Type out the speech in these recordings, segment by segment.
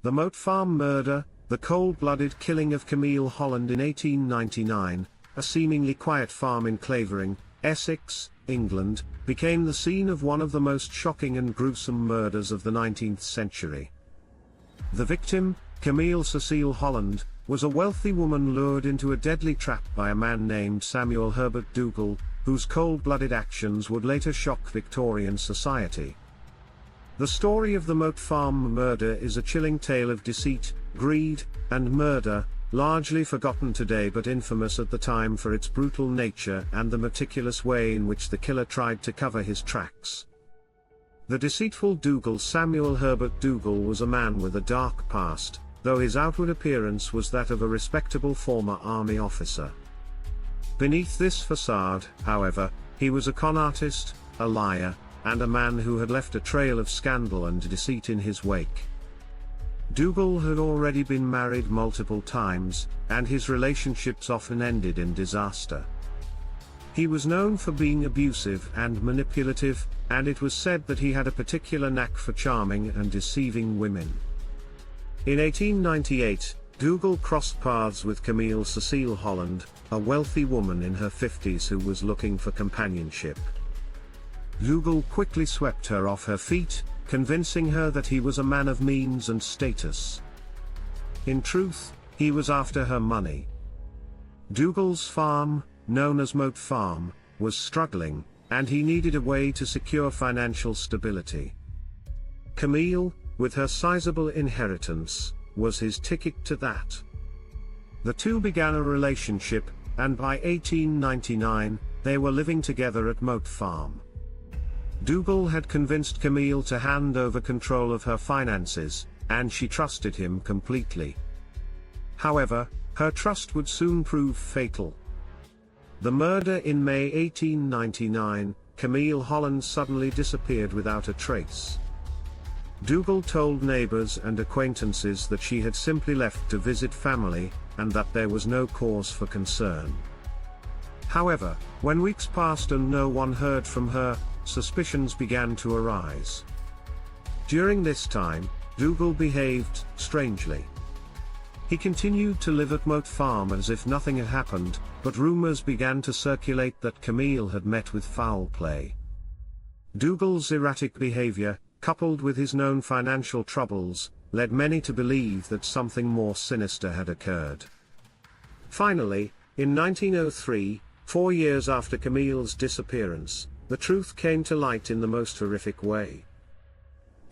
The Moat Farm Murder, the cold-blooded killing of Camille Holland in 1899, a seemingly quiet farm in Clavering, Essex, England, became the scene of one of the most shocking and gruesome murders of the 19th century. The victim, Camille Cecile Holland, was a wealthy woman lured into a deadly trap by a man named Samuel Herbert Dougal, whose cold-blooded actions would later shock Victorian society. The story of the Moat Farm Murder is a chilling tale of deceit, greed, and murder, largely forgotten today but infamous at the time for its brutal nature and the meticulous way in which the killer tried to cover his tracks. The deceitful Dougal Samuel Herbert Dougal was a man with a dark past, though his outward appearance was that of a respectable former army officer. Beneath this facade, however, he was a con artist, a liar, and a man who had left a trail of scandal and deceit in his wake. Dougal had already been married multiple times, and his relationships often ended in disaster. He was known for being abusive and manipulative, and it was said that he had a particular knack for charming and deceiving women. In 1898, Dougal crossed paths with Camille Cecile Holland, a wealthy woman in her 50s who was looking for companionship. Dougal quickly swept her off her feet, convincing her that he was a man of means and status. In truth, he was after her money. Dougal's farm, known as Moat Farm, was struggling, and he needed a way to secure financial stability. Camille, with her sizable inheritance, was his ticket to that. The two began a relationship, and by 1899, they were living together at Moat Farm. Dougal had convinced Camille to hand over control of her finances, and she trusted him completely. However, her trust would soon prove fatal. The murder in May 1899, Camille Holland suddenly disappeared without a trace. Dougal told neighbors and acquaintances that she had simply left to visit family, and that there was no cause for concern. However, when weeks passed and no one heard from her, suspicions began to arise. During this time, Dougal behaved strangely. He continued to live at Moat Farm as if nothing had happened, but rumors began to circulate that Camille had met with foul play. Dougal's erratic behavior, coupled with his known financial troubles, led many to believe that something more sinister had occurred. Finally, in 1903, 4 years after Camille's disappearance, the truth came to light in the most horrific way.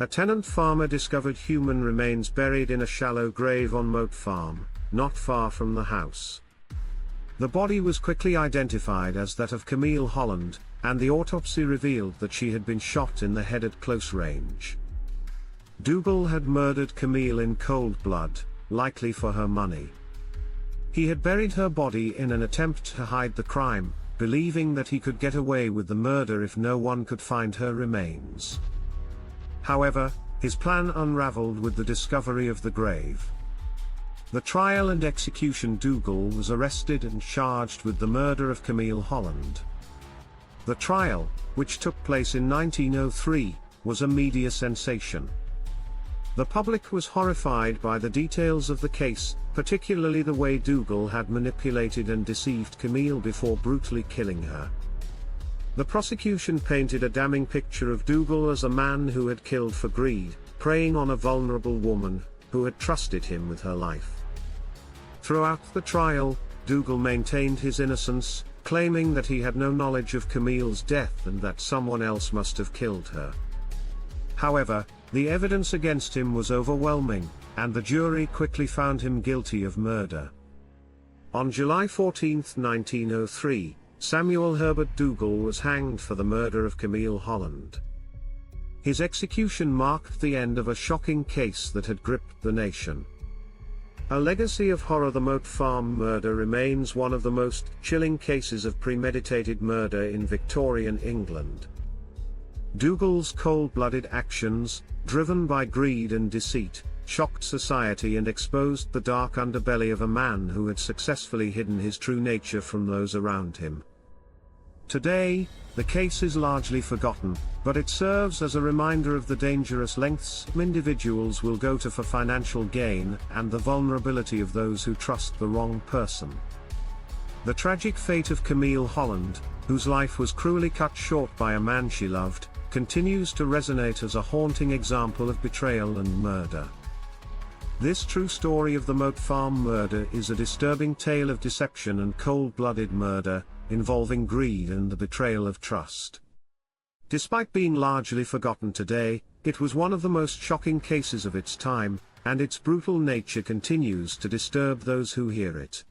A tenant farmer discovered human remains buried in a shallow grave on Moat Farm, not far from the house. The body was quickly identified as that of Camille Holland, and the autopsy revealed that she had been shot in the head at close range. Dougal had murdered Camille in cold blood, likely for her money. He had buried her body in an attempt to hide the crime, believing that he could get away with the murder if no one could find her remains. However, his plan unraveled with the discovery of the grave. The trial and execution. Dougal was arrested and charged with the murder of Camille Holland. The trial, which took place in 1903, was a media sensation. The public was horrified by the details of the case, particularly the way Dougal had manipulated and deceived Camille before brutally killing her. The prosecution painted a damning picture of Dougal as a man who had killed for greed, preying on a vulnerable woman, who had trusted him with her life. Throughout the trial, Dougal maintained his innocence, claiming that he had no knowledge of Camille's death and that someone else must have killed her. However, the evidence against him was overwhelming, and the jury quickly found him guilty of murder. On July 14, 1903, Samuel Herbert Dougal was hanged for the murder of Camille Holland. His execution marked the end of a shocking case that had gripped the nation. A legacy of horror. The Moat Farm Murder remains one of the most chilling cases of premeditated murder in Victorian England. Dougal's cold-blooded actions, driven by greed and deceit, shocked society and exposed the dark underbelly of a man who had successfully hidden his true nature from those around him. Today, the case is largely forgotten, but it serves as a reminder of the dangerous lengths individuals will go to for financial gain, and the vulnerability of those who trust the wrong person. The tragic fate of Camille Holland, whose life was cruelly cut short by a man she loved, continues to resonate as a haunting example of betrayal and murder. This true story of the Moat Farm murder is a disturbing tale of deception and cold-blooded murder, involving greed and the betrayal of trust. Despite being largely forgotten today, it was one of the most shocking cases of its time, and its brutal nature continues to disturb those who hear it.